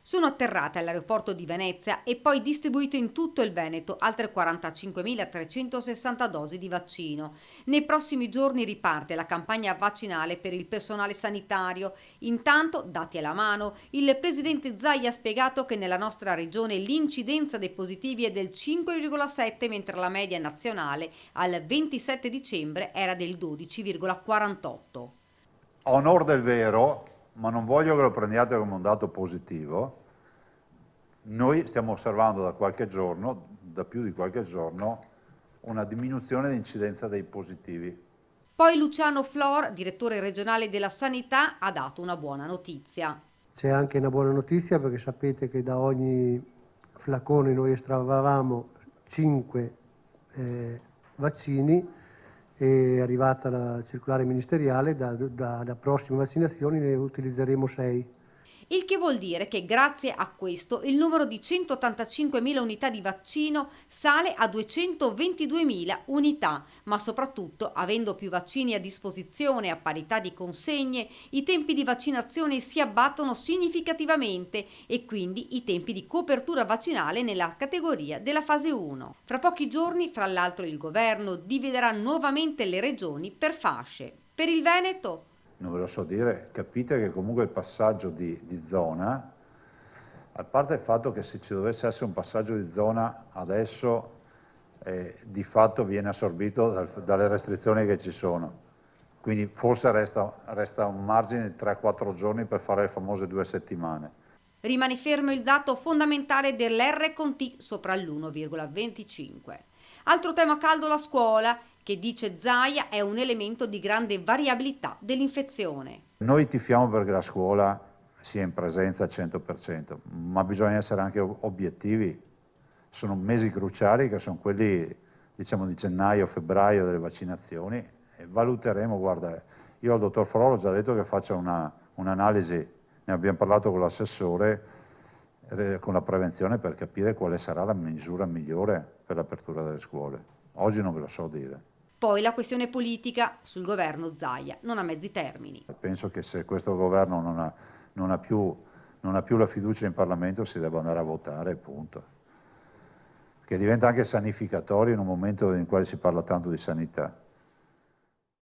Sono atterrate all'aeroporto di Venezia e poi distribuite in tutto il Veneto altre 45.360 dosi di vaccino. Nei prossimi giorni riparte la campagna vaccinale per il personale sanitario. Intanto, dati alla mano, il presidente Zaia ha spiegato che nella nostra regione l'incidenza dei positivi è del 5,7, mentre la media nazionale al 27 dicembre era del 12,48. A onor del vero, ma non voglio che lo prendiate come un dato positivo, noi stiamo osservando da qualche giorno, da più di qualche giorno, una diminuzione di incidenza dei positivi. Poi Luciano Flor, direttore regionale della sanità, ha dato una buona notizia. C'è anche una buona notizia perché sapete che da ogni flacone noi estravamo 5 vaccini e è arrivata la circolare ministeriale, da prossime vaccinazioni ne utilizzeremo 6. Il che vuol dire che grazie a questo il numero di 185.000 unità di vaccino sale a 222.000 unità, ma soprattutto, avendo più vaccini a disposizione a parità di consegne, i tempi di vaccinazione si abbattono significativamente e quindi i tempi di copertura vaccinale nella categoria della fase 1. Fra pochi giorni, fra l'altro, il governo dividerà nuovamente le regioni per fasce. Per il Veneto, Non ve lo so dire, capite che comunque il passaggio di zona, a parte il fatto che se ci dovesse essere un passaggio di zona adesso di fatto viene assorbito dalle restrizioni che ci sono, quindi forse resta un margine di 3-4 giorni per fare le famose 2 settimane. rimane fermo il dato fondamentale dell'R con T sopra l'1,25. Altro tema caldo, la scuola, che dice Zaia è un elemento di grande variabilità dell'infezione. Noi tifiamo perché la scuola sia in presenza al 100%, ma bisogna essere anche obiettivi. Sono mesi cruciali che sono quelli, diciamo, di gennaio-febbraio delle vaccinazioni e valuteremo, guarda, io al dottor Forolo ho già detto che faccia un'analisi, ne abbiamo parlato con l'assessore, con la prevenzione per capire quale sarà la misura migliore per l'apertura delle scuole. Oggi non ve lo so dire. Poi la questione politica sul governo Zaia non ha mezzi termini. Penso che se questo governo non ha più la fiducia in Parlamento si debba andare a votare, punto. Che diventa anche sanificatorio in un momento in cui si parla tanto di sanità.